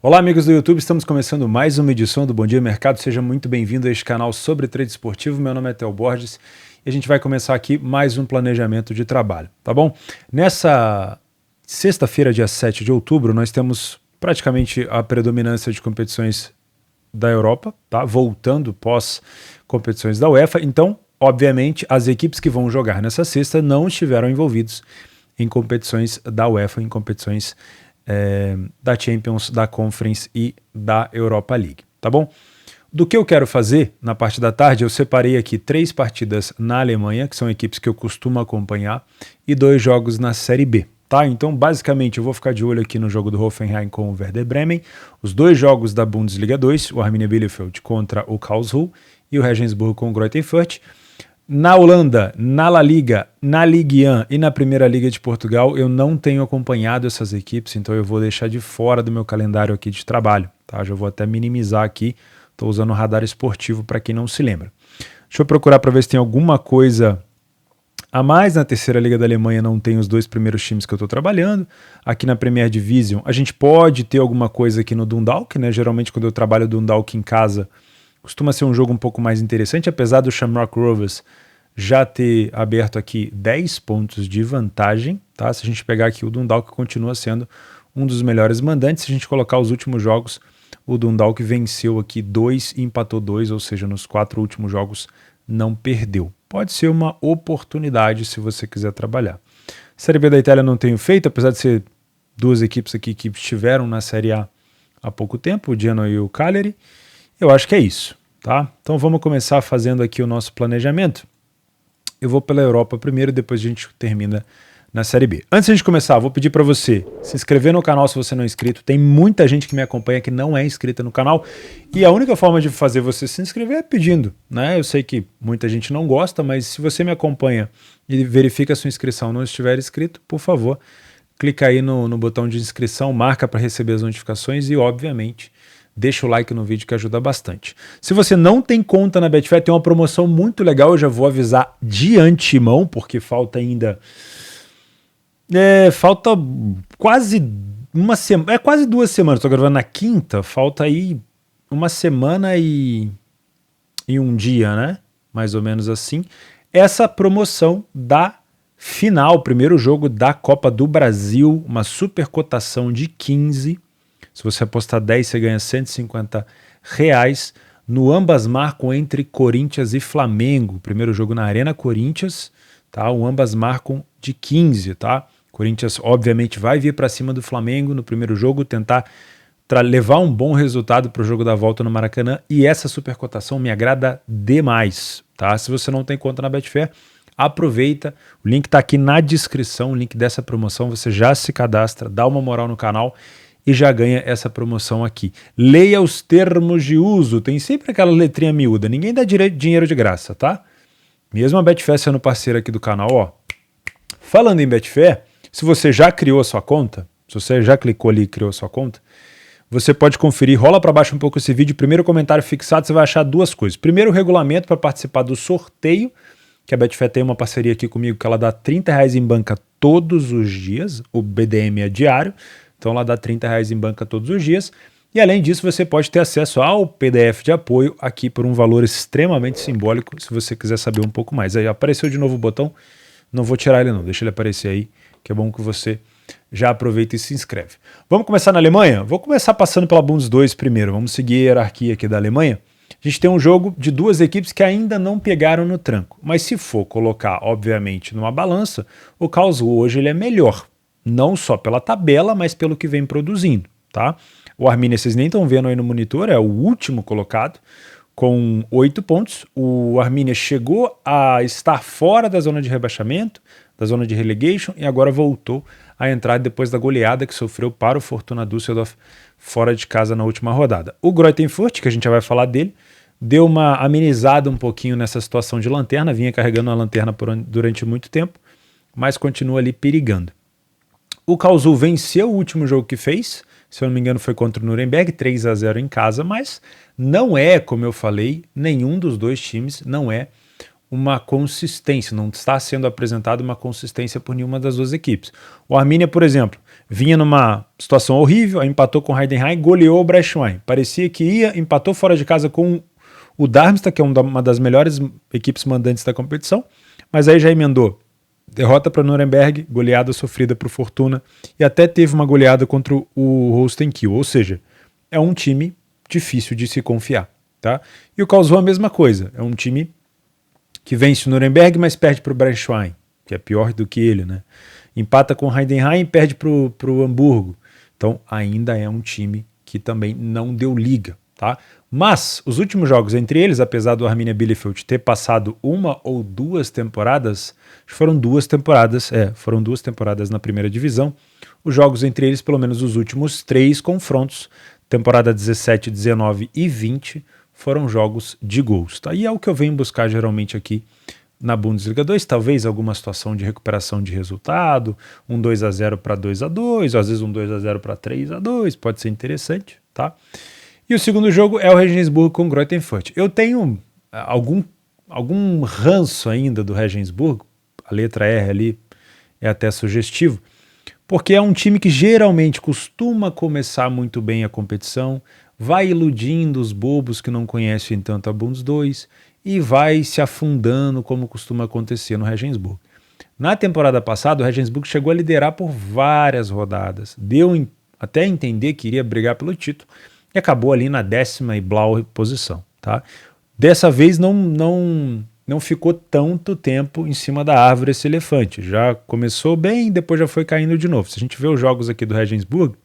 Olá amigos do YouTube, estamos começando mais uma edição do Bom Dia Mercado. Seja muito bem-vindo a este canal sobre trade esportivo. Meu nome é Theo Borges e a gente vai começar aqui mais um planejamento de trabalho, tá bom? Nessa sexta-feira, dia 7 de outubro, nós temos praticamente a predominância de competições da Europa, tá? Voltando pós competições da UEFA. Então, obviamente, as equipes que vão jogar nessa sexta não estiveram envolvidos em competições da UEFA, em competições da Champions, da Conference e da Europa League, tá bom? Do que eu quero fazer na parte da tarde, eu separei aqui 3 partidas na Alemanha, que são equipes que eu costumo acompanhar, e 2 jogos na Série B, tá? Então, basicamente, eu vou ficar de olho aqui no jogo do Hoffenheim com o Werder Bremen, os 2 jogos da Bundesliga 2, o Arminia Bielefeld contra o Karlsruhe e o Regensburg com o Greuther Fürth. Na Holanda, na La Liga, na Ligue 1 e na Primeira Liga de Portugal, eu não tenho acompanhado essas equipes, então eu vou deixar de fora do meu calendário aqui de trabalho, tá? Já vou até minimizar aqui, estou usando o radar esportivo para quem não se lembra. Deixa eu procurar para ver se tem alguma coisa a mais. Na Terceira Liga da Alemanha não tem os 2 primeiros times que eu estou trabalhando. Aqui na Premier Division a gente pode ter alguma coisa aqui no Dundalk, né? Geralmente quando eu trabalho Dundalk em casa, costuma ser um jogo um pouco mais interessante, apesar do Shamrock Rovers já ter aberto aqui 10 pontos de vantagem, tá? Se a gente pegar aqui o Dundalk continua sendo um dos melhores mandantes. Se a gente colocar os últimos jogos, o Dundalk venceu aqui 2 e empatou 2, ou seja, nos 4 últimos jogos não perdeu. Pode ser uma oportunidade se você quiser trabalhar. Série B da Itália não tenho feito, apesar de ser 2 equipes aqui que estiveram na Série A há pouco tempo, o Genoa e o Cagliari. Eu acho que é isso, tá? Então vamos começar fazendo aqui o nosso planejamento. Eu vou pela Europa primeiro e depois a gente termina na Série B. Antes de a gente começar, vou pedir para você se inscrever no canal se você não é inscrito. Tem muita gente que me acompanha que não é inscrita no canal e a única forma de fazer você se inscrever é pedindo, né? Eu sei que muita gente não gosta, mas se você me acompanha e verifica a sua inscrição não estiver inscrito, por favor, clica aí no botão de inscrição, marca para receber as notificações e, obviamente, deixa o like no vídeo que ajuda bastante. Se você não tem conta na Betfair, tem uma promoção muito legal, eu já vou avisar de antemão, porque falta ainda... falta quase uma semana, quase 2 semanas, estou gravando na quinta, falta aí uma semana e um dia, né? Mais ou menos assim. Essa promoção da final, primeiro jogo da Copa do Brasil, uma super cotação de 15. Se você apostar 10, você ganha R$150 no ambas marcam entre Corinthians e Flamengo. Primeiro jogo na Arena Corinthians, tá? O ambas marcam de 15, tá? Corinthians obviamente vai vir para cima do Flamengo no primeiro jogo, tentar levar um bom resultado para o jogo da volta no Maracanã, e essa supercotação me agrada demais, tá? Se você não tem conta na Betfair, aproveita, o link está aqui na descrição, o link dessa promoção, você já se cadastra, dá uma moral no canal e já ganha essa promoção aqui. Leia os termos de uso, tem sempre aquela letrinha miúda, ninguém dá dinheiro de graça, tá? Mesmo a Betfair sendo parceira aqui do canal, ó. Falando em Betfair, se você já criou a sua conta, se você já clicou ali e criou a sua conta, você pode conferir, rola para baixo um pouco esse vídeo, primeiro comentário fixado, você vai achar 2 coisas. Primeiro, o regulamento para participar do sorteio, que a Betfair tem uma parceria aqui comigo, que ela dá R$30 em banca todos os dias, o BDM é diário, então ela dá R$30 em banca todos os dias. E além disso, você pode ter acesso ao PDF de apoio aqui por um valor extremamente simbólico, se você quiser saber um pouco mais. Aí apareceu de novo o botão, não vou tirar ele não, deixa ele aparecer aí, que é bom que você já aproveita e se inscreve. Vamos começar na Alemanha? Vou começar passando pela Bundes 2 primeiro, vamos seguir a hierarquia aqui da Alemanha. A gente tem um jogo de 2 equipes que ainda não pegaram no tranco, mas se for colocar, obviamente, numa balança, o Karlsruhe hoje ele é melhor, não só pela tabela, mas pelo que vem produzindo, tá? O Arminia, vocês nem estão vendo aí no monitor, é o último colocado, com 8 pontos. O Arminia chegou a estar fora da zona de rebaixamento, da zona de relegation, e agora voltou a entrar depois da goleada que sofreu para o Fortuna Düsseldorf fora de casa na última rodada. O Greuther Fürth, que a gente já vai falar dele, deu uma amenizada um pouquinho nessa situação de lanterna, vinha carregando a lanterna durante muito tempo, mas continua ali perigando. O Karlsruhe venceu o último jogo que fez, se eu não me engano foi contra o Nuremberg, 3-0 em casa, mas não é, como eu falei, nenhum dos 2 times, não é uma consistência, não está sendo apresentada uma consistência por nenhuma das duas equipes. O Arminia, por exemplo, vinha numa situação horrível, aí empatou com o Heidenheim, goleou o Braunschweig. Parecia que ia, empatou fora de casa com o Darmstadt, que é uma das melhores equipes mandantes da competição, mas aí já emendou derrota para Nuremberg, goleada sofrida por Fortuna e até teve uma goleada contra o Holstein Kiel, ou seja, é um time difícil de se confiar, tá? E o Karlsruhe a mesma coisa, é um time que vence o Nuremberg, mas perde para o Braunschweig, que é pior do que ele, né? Empata com o Heidenheim e perde para o Hamburgo. Então ainda é um time que também não deu liga, tá? Mas os últimos jogos entre eles, apesar do Arminia Bielefeld ter passado uma ou duas temporadas, foram duas temporadas na primeira divisão, os jogos entre eles, pelo menos os últimos 3 confrontos, temporada 17, 19 e 20, foram jogos de gols, tá? E é o que eu venho buscar geralmente aqui na Bundesliga 2, talvez alguma situação de recuperação de resultado, um 2-0 para 2-2, às vezes um 2-0 para 3-2, pode ser interessante, tá? E o segundo jogo é o Regensburg com o Greuther Fürth. Eu tenho algum ranço ainda do Regensburg, a letra R ali é até sugestivo, porque é um time que geralmente costuma começar muito bem a competição, vai iludindo os bobos que não conhecem tanto a Bundes 2 e vai se afundando como costuma acontecer no Regensburg. Na temporada passada, o Regensburg chegou a liderar por várias rodadas, deu até entender que iria brigar pelo título e acabou ali na 10ª e blau posição, tá? Dessa vez não ficou tanto tempo em cima da árvore esse elefante, já começou bem, depois já foi caindo de novo. Se a gente vê os jogos aqui do Regensburg,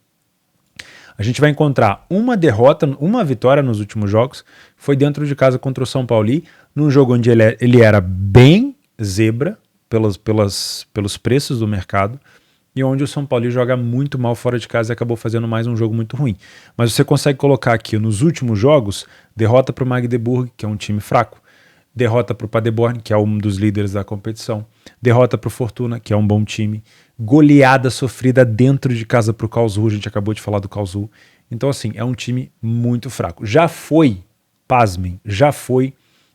a gente vai encontrar uma derrota, uma vitória nos últimos jogos, foi dentro de casa contra o São Paulo, num jogo onde ele era bem zebra pelos preços do mercado, e onde o São Paulo joga muito mal fora de casa e acabou fazendo mais um jogo muito ruim. Mas você consegue colocar aqui nos últimos jogos, derrota para o Magdeburg, que é um time fraco, derrota para o Paderborn, que é um dos líderes da competição, derrota para o Fortuna, que é um bom time, goleada sofrida dentro de casa para o Karlsruhe, a gente acabou de falar do Karlsruhe. Então assim, é um time muito fraco. Já foi, pasmem,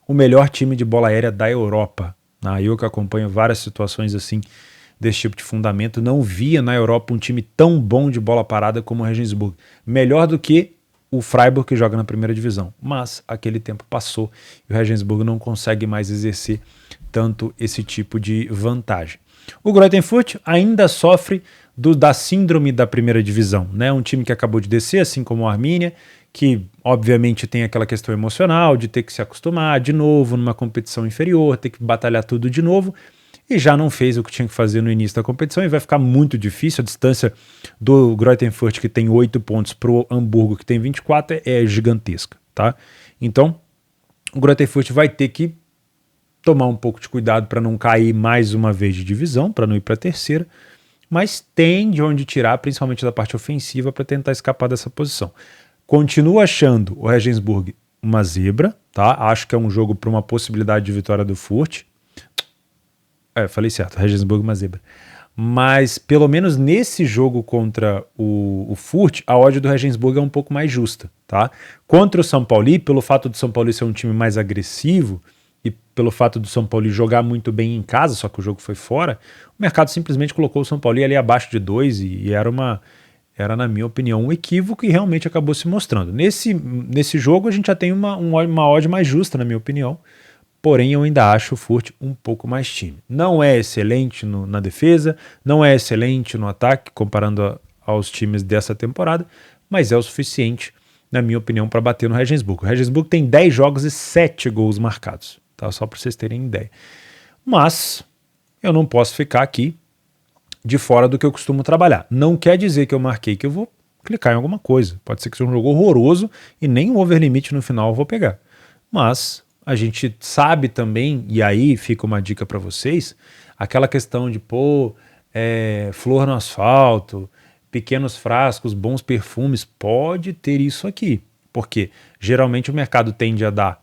o melhor time de bola aérea da Europa. Eu que acompanho várias situações assim, desse tipo de fundamento, não via na Europa um time tão bom de bola parada como o Regensburg. Melhor do que o Freiburg, que joga na primeira divisão. Mas aquele tempo passou e o Regensburg não consegue mais exercer tanto esse tipo de vantagem. O Greuther Fürth ainda sofre da síndrome da primeira divisão, né? Um time que acabou de descer, assim como o Arminia, que obviamente tem aquela questão emocional de ter que se acostumar de novo numa competição inferior, ter que batalhar tudo de novo, e já não fez o que tinha que fazer no início da competição e vai ficar muito difícil. A distância do Greuther Fürth, que tem 8 pontos, para o Hamburgo, que tem 24, é gigantesca, tá? Então, o Greuther Fürth vai ter que tomar um pouco de cuidado para não cair mais uma vez de divisão, para não ir para a terceira, mas tem de onde tirar, principalmente da parte ofensiva, para tentar escapar dessa posição. Continuo achando o Regensburg uma zebra, tá? Acho que é um jogo para uma possibilidade de vitória do Fürth. Falei certo, Regensburg uma zebra. Mas pelo menos nesse jogo contra o Fürth, a odd do Regensburg é um pouco mais justa, tá? Contra o São Paulo, pelo fato do São Paulo ser um time mais agressivo e pelo fato do São Paulo jogar muito bem em casa, só que o jogo foi fora, o mercado simplesmente colocou o São Paulo ali abaixo de 2 e era, na minha opinião, um equívoco e realmente acabou se mostrando. Nesse jogo a gente já tem uma odd mais justa, na minha opinião, porém eu ainda acho o Fürth um pouco mais time. Não é excelente na defesa, não é excelente no ataque, comparando aos times dessa temporada, mas é o suficiente, na minha opinião, para bater no Regensburg. O Regensburg tem 10 jogos e 7 gols marcados, tá? Só para vocês terem ideia. Mas eu não posso ficar aqui de fora do que eu costumo trabalhar. Não quer dizer que eu marquei que eu vou clicar em alguma coisa. Pode ser que seja um jogo horroroso e nem o overlimit no final eu vou pegar. Mas a gente sabe também, e aí fica uma dica para vocês, aquela questão de flor no asfalto, pequenos frascos, bons perfumes, pode ter isso aqui, porque geralmente o mercado tende a dar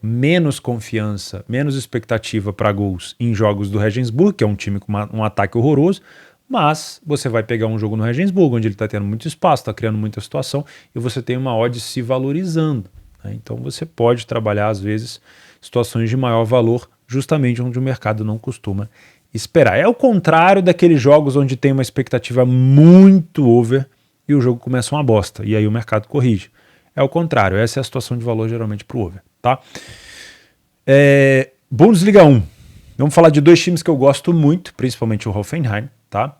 menos confiança, menos expectativa para gols em jogos do Regensburg, que é um time com um ataque horroroso, mas você vai pegar um jogo no Regensburg, onde ele está tendo muito espaço, está criando muita situação, e você tem uma odd se valorizando. né? Então você pode trabalhar, às vezes, situações de maior valor, justamente onde o mercado não costuma esperar. É o contrário daqueles jogos onde tem uma expectativa muito over e o jogo começa uma bosta, e aí o mercado corrige. É o contrário, essa é a situação de valor geralmente para o over, tá? Bundesliga 1. Vamos falar de dois times que eu gosto muito, principalmente o Hoffenheim, tá?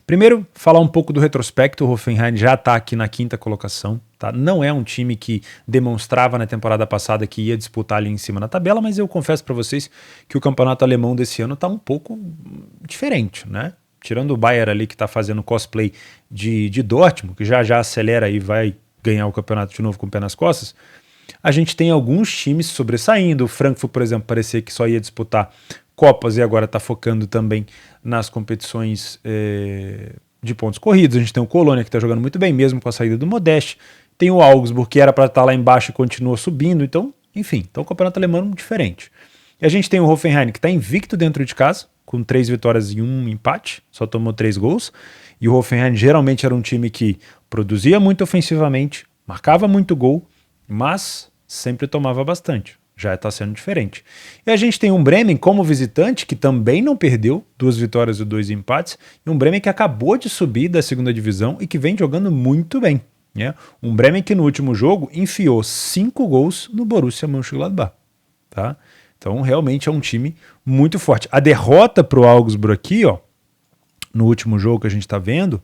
Primeiro, falar um pouco do retrospecto. O Hoffenheim já está aqui na 5ª colocação, tá? Não é um time que demonstrava na temporada passada que ia disputar ali em cima na tabela, mas eu confesso para vocês que o campeonato alemão desse ano está um pouco diferente, né? Tirando o Bayern ali que está fazendo cosplay de Dortmund, que já acelera e vai ganhar o campeonato de novo com o pé nas costas, a gente tem alguns times sobressaindo. O Frankfurt, por exemplo, parecia que só ia disputar Copas e agora está focando também nas competições de pontos corridos. A gente tem o Colônia que está jogando muito bem, mesmo com a saída do Modeste. Tem o Augsburg, que era para estar lá embaixo e continua subindo. Então, enfim, então o campeonato alemão é diferente. E a gente tem o Hoffenheim, que está invicto dentro de casa, com 3 vitórias e 1 empate, só tomou 3 gols. E o Hoffenheim geralmente era um time que produzia muito ofensivamente, marcava muito gol, mas sempre tomava bastante. Já está sendo diferente. E a gente tem um Bremen como visitante, que também não perdeu, 2 vitórias e 2 empates, e um Bremen que acabou de subir da 2ª divisão e que vem jogando muito bem, né? Um Bremen que no último jogo enfiou 5 gols no Borussia Mönchengladbach, tá? Então realmente é um time muito forte. A derrota para o Augsburg aqui, ó, no último jogo que a gente está vendo,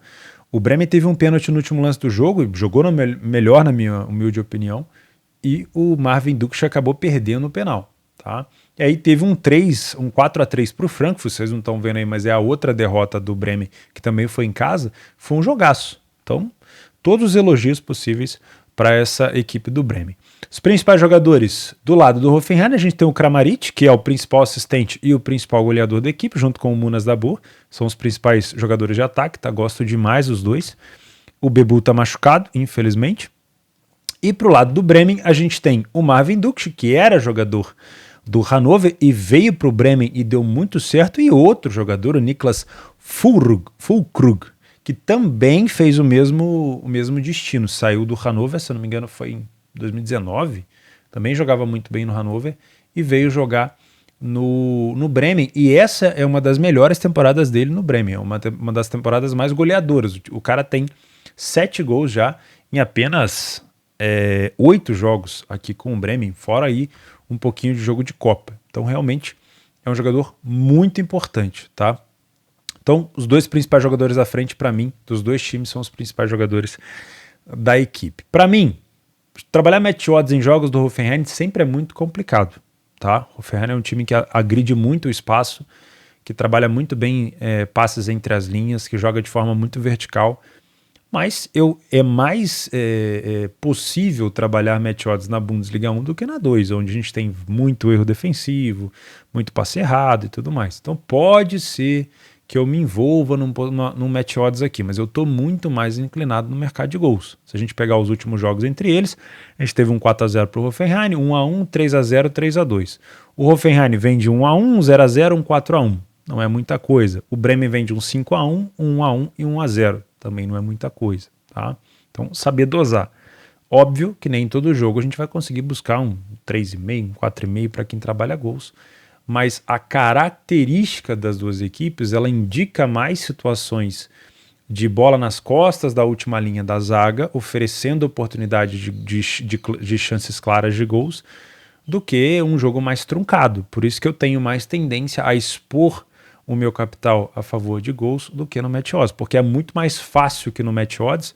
o Bremen teve um pênalti no último lance do jogo, jogou melhor na minha humilde opinião, e o Marvin Duksch acabou perdendo o penal, tá? E aí teve um 4-3 para o Frankfurt, vocês não estão vendo aí, mas é a outra derrota do Bremen, que também foi em casa, foi um jogaço. Então, todos os elogios possíveis para essa equipe do Bremen. Os principais jogadores do lado do Hoffenheim, a gente tem o Kramaric, que é o principal assistente e o principal goleador da equipe, junto com o Munas Dabur, são os principais jogadores de ataque, tá? Gosto demais dos dois. O Bebu tá machucado, infelizmente. E pro lado do Bremen, a gente tem o Marvin Duksch, que era jogador do Hannover e veio pro Bremen e deu muito certo, e outro jogador, o Niklas Füllkrug, que também fez o mesmo destino. Saiu do Hannover, se eu não me engano foi em 2019, também jogava muito bem no Hannover e veio jogar no Bremen, e essa é uma das melhores temporadas dele no Bremen, é uma das temporadas mais goleadoras. O cara tem 7 gols já em apenas 8 jogos aqui com o Bremen, fora aí um pouquinho de jogo de Copa. Então realmente é um jogador muito importante, tá? Então os dois principais jogadores à frente para mim, dos dois times, são os principais jogadores da equipe. Para mim, trabalhar match odds em jogos do Hoffenheim sempre é muito complicado, tá? O Hoffenheim é um time que agride muito o espaço, que trabalha muito bem passes entre as linhas, que joga de forma muito vertical. Mas é mais possível trabalhar match odds na Bundesliga 1 do que na 2, onde a gente tem muito erro defensivo, muito passe errado e tudo mais. Então pode ser que eu me envolva num match odds aqui, mas eu estou muito mais inclinado no mercado de gols. Se a gente pegar os últimos jogos entre eles, a gente teve um 4-0 para o Hoffenheim, 1-1, 3-0, 3-2. O Hoffenheim vem de 1-1, 0-0, 4-1. Não é muita coisa. O Bremen vem de um 5-1, 1-1 e 1-0. Também não é muita coisa, tá? Então, saber dosar. Óbvio que nem em todo jogo a gente vai conseguir buscar um 3,5, um 4,5 para quem trabalha gols, mas a característica das duas equipes, ela indica mais situações de bola nas costas da última linha da zaga, oferecendo oportunidade de chances claras de gols, do que um jogo mais truncado. Por isso que eu tenho mais tendência a expor o meu capital a favor de gols do que no match odds, porque é muito mais fácil que no match odds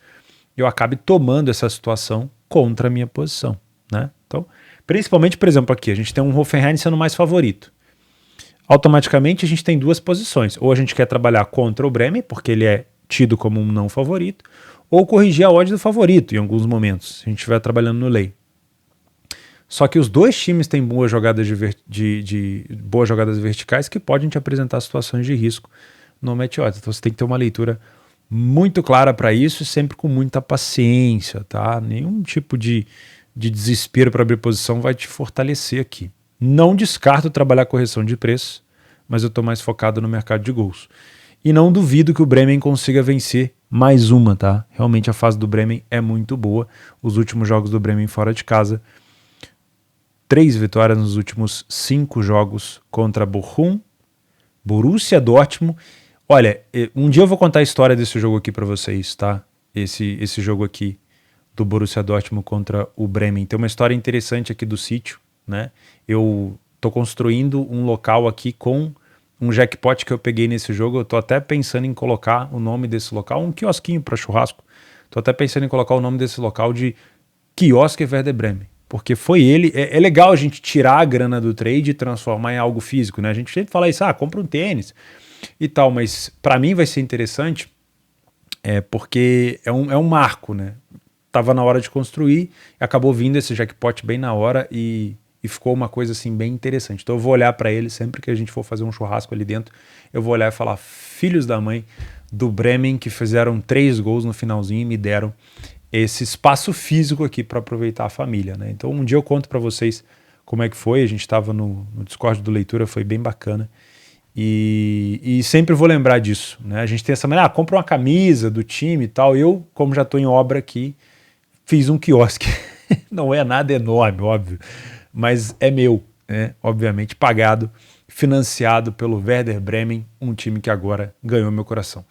eu acabe tomando essa situação contra a minha posição, né? Então, principalmente, por exemplo, aqui a gente tem um Hoffenheim sendo mais favorito. Automaticamente a gente tem duas posições, ou a gente quer trabalhar contra o Bremen, porque ele é tido como um não favorito, ou corrigir a odd do favorito em alguns momentos, se a gente estiver trabalhando no lay. Só que os dois times têm boas jogadas boas jogadas verticais que podem te apresentar situações de risco no match odds. Então você tem que ter uma leitura muito clara para isso e sempre com muita paciência, tá? Nenhum tipo de desespero para abrir posição vai te fortalecer aqui. Não descarto trabalhar correção de preço, mas eu estou mais focado no mercado de gols. E não duvido que o Bremen consiga vencer mais uma, tá? Realmente a fase do Bremen é muito boa. Os últimos jogos do Bremen fora de casa, 3 vitórias nos últimos 5 jogos contra Bochum, Borussia Dortmund. Olha, um dia eu vou contar a história desse jogo aqui para vocês, tá? Esse jogo aqui do Borussia Dortmund contra o Bremen. Tem uma história interessante aqui do sítio, né? Eu tô construindo um local aqui com um jackpot que eu peguei nesse jogo. Eu tô até pensando em colocar o nome desse local, um quiosquinho para churrasco. Tô até pensando em colocar o nome desse local de Quiosque Werder Bremen, porque foi ele. É legal a gente tirar a grana do trade e transformar em algo físico, né? A gente sempre fala isso, compra um tênis e tal, mas para mim vai ser interessante porque é um marco, né? Tava na hora de construir, acabou vindo esse jackpot bem na hora e ficou uma coisa assim bem interessante. Então eu vou olhar para ele sempre que a gente for fazer um churrasco ali dentro, eu vou olhar e falar, filhos da mãe do Bremen que fizeram 3 gols no finalzinho e me deram esse espaço físico aqui para aproveitar a família, né? Então um dia eu conto para vocês como é que foi, a gente estava no Discord do Leitura, foi bem bacana. E sempre vou lembrar disso, né? A gente tem essa maneira, compra uma camisa do time e tal. Eu, como já estou em obra aqui, fiz um quiosque. Não é nada enorme, óbvio, mas é meu, né? Obviamente pagado, financiado pelo Werder Bremen, um time que agora ganhou meu coração.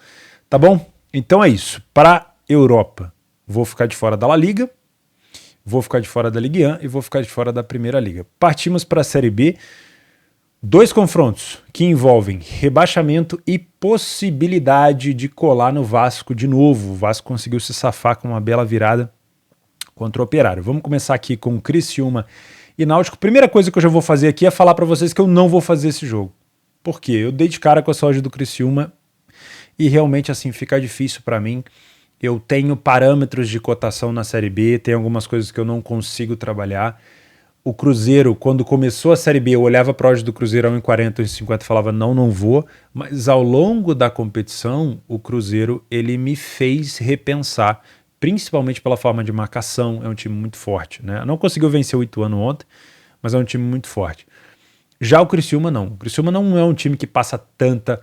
Tá bom? Então é isso. Para Europa, vou ficar de fora da La Liga, vou ficar de fora da Ligue 1 e vou ficar de fora da Primeira Liga. Partimos para a Série B. 2 confrontos que envolvem rebaixamento e possibilidade de colar no Vasco de novo. O Vasco conseguiu se safar com uma bela virada contra o Operário. Vamos começar aqui com o Criciúma e Náutico. Primeira coisa que eu já vou fazer aqui é falar para vocês que eu não vou fazer esse jogo. Por quê? Eu dei de cara com a saúde do Criciúma e realmente assim fica difícil para mim. Eu tenho parâmetros de cotação na Série B, tem algumas coisas que eu não consigo trabalhar. O Cruzeiro, quando começou a Série B, eu olhava para a odd do Cruzeiro a 1,40, 1,50 e falava não vou, mas ao longo da competição, o Cruzeiro ele me fez repensar, principalmente pela forma de marcação, é um time muito forte, né? Não conseguiu vencer o Ituano ontem, mas é um time muito forte. Já o Criciúma não. O Criciúma não é um time que passa tanta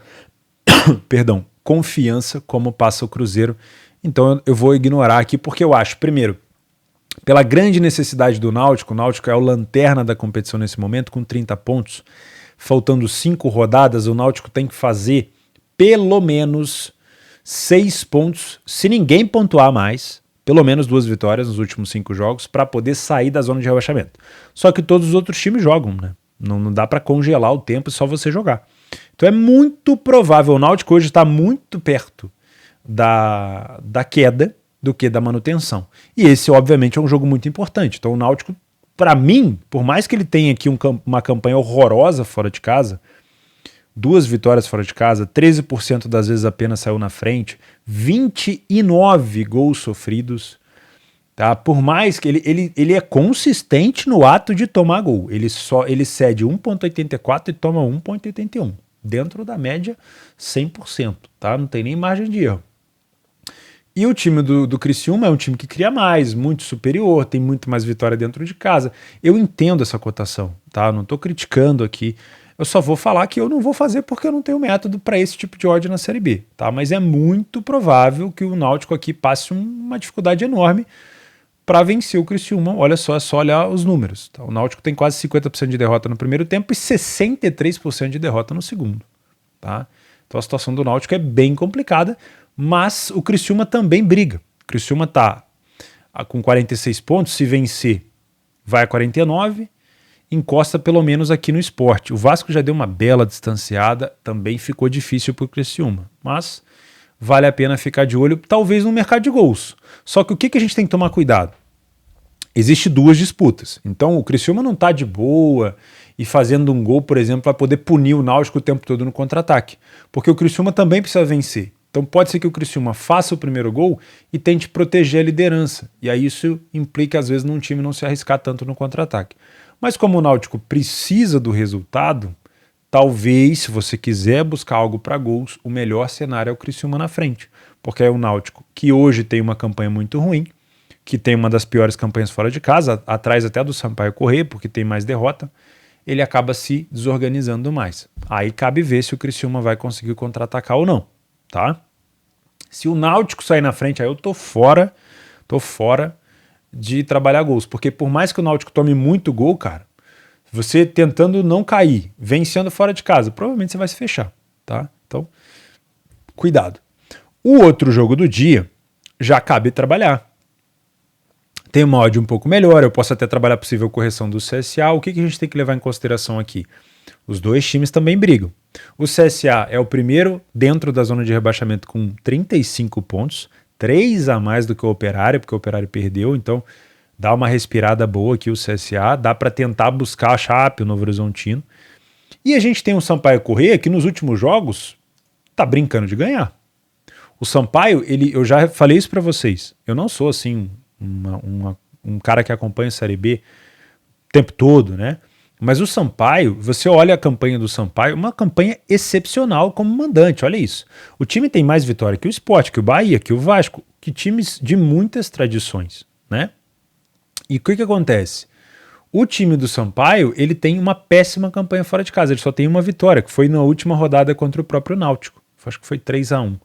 confiança como passa o Cruzeiro, então eu vou ignorar aqui porque eu acho, primeiro, pela grande necessidade do Náutico, o Náutico é o lanterna da competição nesse momento, com 30 pontos, faltando 5 rodadas, o Náutico tem que fazer pelo menos 6 pontos, se ninguém pontuar mais, pelo menos 2 vitórias nos últimos 5 jogos, para poder sair da zona de rebaixamento. Só que todos os outros times jogam, né? Não dá para congelar o tempo e só você jogar. Então é muito provável, o Náutico hoje está muito perto da queda, do que da manutenção. E esse, obviamente, é um jogo muito importante. Então o Náutico, para mim, por mais que ele tenha aqui uma campanha horrorosa fora de casa, 2 vitórias fora de casa, 13% das vezes apenas saiu na frente, 29 gols sofridos, tá? Por mais que ele é consistente no ato de tomar gol. Ele cede 1,84 e toma 1,81. Dentro da média 100%, tá? Não tem nem margem de erro. E o time do Criciúma é um time que cria mais, muito superior, tem muito mais vitória dentro de casa. Eu entendo essa cotação, tá? Não estou criticando aqui. Eu só vou falar que eu não vou fazer porque eu não tenho método para esse tipo de odd na Série B, tá? Mas é muito provável que o Náutico aqui passe uma dificuldade enorme para vencer o Criciúma. Olha só, é só olhar os números, tá? O Náutico tem quase 50% de derrota no primeiro tempo e 63% de derrota no segundo, tá? Então a situação do Náutico é bem complicada, mas o Criciúma também briga. O Criciúma está com 46 pontos, se vencer vai a 49, encosta pelo menos aqui no Sport. O Vasco já deu uma bela distanciada, também ficou difícil para o Criciúma, mas vale a pena ficar de olho, talvez no mercado de gols. Só que o que a gente tem que tomar cuidado? Existem 2 disputas, então o Criciúma não está de boa e fazendo um gol, por exemplo, para poder punir o Náutico o tempo todo no contra-ataque, porque o Criciúma também precisa vencer. Então pode ser que o Criciúma faça o primeiro gol e tente proteger a liderança. E aí isso implica, às vezes, num time não se arriscar tanto no contra-ataque. Mas como o Náutico precisa do resultado, talvez, se você quiser buscar algo para gols, o melhor cenário é o Criciúma na frente. Porque é o Náutico que hoje tem uma campanha muito ruim, que tem uma das piores campanhas fora de casa, atrás até do Sampaio Corrêa, porque tem mais derrota, ele acaba se desorganizando mais. Aí cabe ver se o Criciúma vai conseguir contra-atacar ou não, tá? Se o Náutico sair na frente, aí eu tô fora de trabalhar gols, porque por mais que o Náutico tome muito gol, cara, você tentando não cair, vencendo fora de casa, provavelmente você vai se fechar, tá? Então, cuidado. O outro jogo do dia já cabe trabalhar. Tem uma odd um pouco melhor, eu posso até trabalhar possível correção do CSA. O que a gente tem que levar em consideração aqui? Os dois times também brigam. O CSA é o primeiro dentro da zona de rebaixamento com 35 pontos, 3 a mais do que o Operário, porque o Operário perdeu, então dá uma respirada boa aqui o CSA, dá para tentar buscar a Chape, o Novo Horizontino. E a gente tem o Sampaio Corrêa, que nos últimos jogos tá brincando de ganhar. O Sampaio, eu já falei isso para vocês, eu não sou assim um cara que acompanha a Série B o tempo todo, né? Mas o Sampaio, você olha a campanha do Sampaio, uma campanha excepcional como mandante, olha isso. O time tem mais vitória que o Sport, que o Bahia, que o Vasco, que times de muitas tradições, né? E o que acontece? O time do Sampaio, ele tem uma péssima campanha fora de casa, ele só tem uma vitória, que foi na última rodada contra o próprio Náutico. Acho que foi 3-1.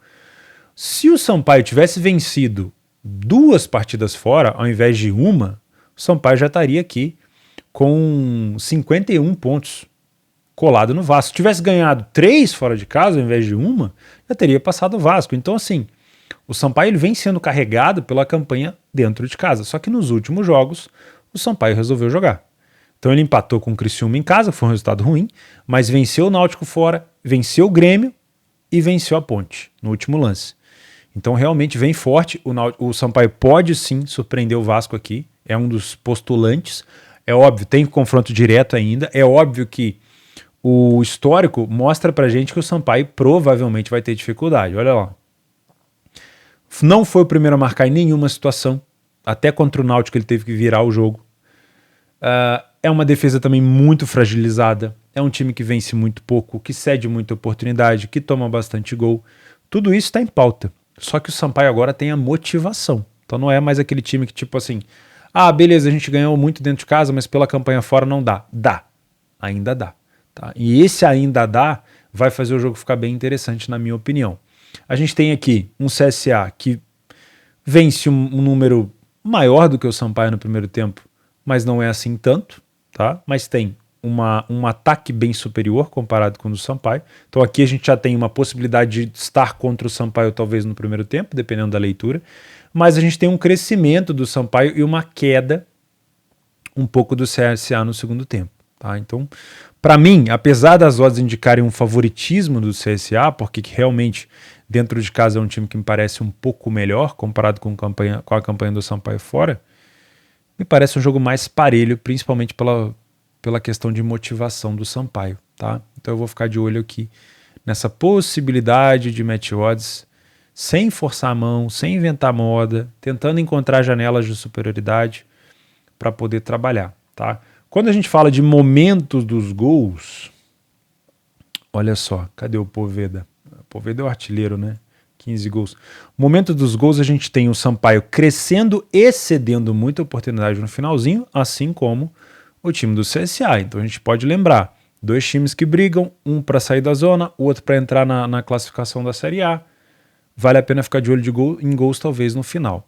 Se o Sampaio tivesse vencido 2 partidas fora, ao invés de uma, o Sampaio já estaria aqui com 51 pontos colado no Vasco. Se tivesse ganhado 3 fora de casa, ao invés de uma, já teria passado o Vasco. Então, assim, o Sampaio ele vem sendo carregado pela campanha dentro de casa. Só que nos últimos jogos, o Sampaio resolveu jogar. Então ele empatou com o Criciúma em casa, foi um resultado ruim, mas venceu o Náutico fora, venceu o Grêmio e venceu a Ponte no último lance. Então realmente vem forte, o Sampaio pode sim surpreender o Vasco aqui, é um dos postulantes, é óbvio, tem confronto direto ainda, é óbvio que o histórico mostra pra gente que o Sampaio provavelmente vai ter dificuldade, olha lá. Não foi o primeiro a marcar em nenhuma situação, até contra o Náutico ele teve que virar o jogo. É uma defesa também muito fragilizada, é um time que vence muito pouco, que cede muita oportunidade, que toma bastante gol, tudo isso está em pauta. Só que o Sampaio agora tem a motivação. Então não é mais aquele time que tipo assim, beleza, a gente ganhou muito dentro de casa, mas pela campanha fora não dá. Dá. Ainda dá. Tá? E esse ainda dá vai fazer o jogo ficar bem interessante, na minha opinião. A gente tem aqui um CSA que vence um número maior do que o Sampaio no primeiro tempo, mas não é assim tanto, tá? Mas tem um ataque bem superior comparado com o do Sampaio. Então aqui a gente já tem uma possibilidade de estar contra o Sampaio talvez no primeiro tempo, dependendo da leitura, mas a gente tem um crescimento do Sampaio e uma queda um pouco do CSA no segundo tempo. Tá? Então, para mim, apesar das odds indicarem um favoritismo do CSA, porque realmente dentro de casa é um time que me parece um pouco melhor comparado com a campanha do Sampaio fora, me parece um jogo mais parelho, principalmente pela questão de motivação do Sampaio, tá? Então eu vou ficar de olho aqui nessa possibilidade de match odds, sem forçar a mão, sem inventar moda, tentando encontrar janelas de superioridade para poder trabalhar, tá? Quando a gente fala de momentos dos gols, olha só, cadê o Poveda? O Poveda é o artilheiro, né? 15 gols. Momento dos gols, a gente tem o Sampaio crescendo e cedendo muita oportunidade no finalzinho, assim como o time do CSA. Então a gente pode lembrar, 2 times que brigam, um para sair da zona, o outro para entrar na classificação da Série A. Vale a pena ficar de olho em gols talvez no final.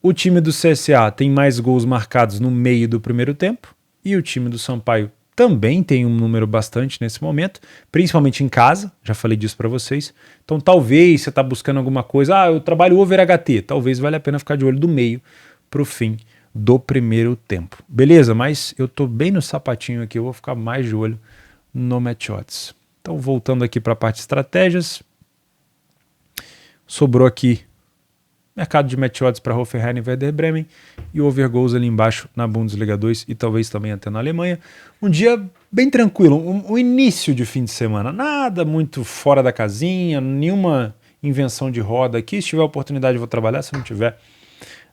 O time do CSA tem mais gols marcados no meio do primeiro tempo e o time do Sampaio também tem um número bastante nesse momento, principalmente em casa, já falei disso para vocês. Então talvez você está buscando alguma coisa, eu trabalho over HT, talvez valha a pena ficar de olho do meio para o fim do primeiro tempo. Beleza? Mas eu tô bem no sapatinho aqui, eu vou ficar mais de olho no match odds. Então voltando aqui para a parte de estratégias, sobrou aqui mercado de match odds para Hoffenheim e Werder Bremen e over goals ali embaixo na Bundesliga 2 e talvez também até na Alemanha. Um dia bem tranquilo, um início de fim de semana, nada muito fora da casinha, nenhuma invenção de roda aqui. Se tiver oportunidade eu vou trabalhar, se não tiver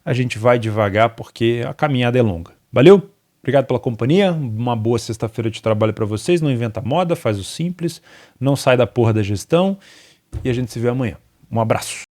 a gente vai devagar porque a caminhada é longa. Valeu? Obrigado pela companhia, uma boa sexta-feira de trabalho para vocês, não inventa moda, faz o simples, não sai da porra da gestão e a gente se vê amanhã. Um abraço.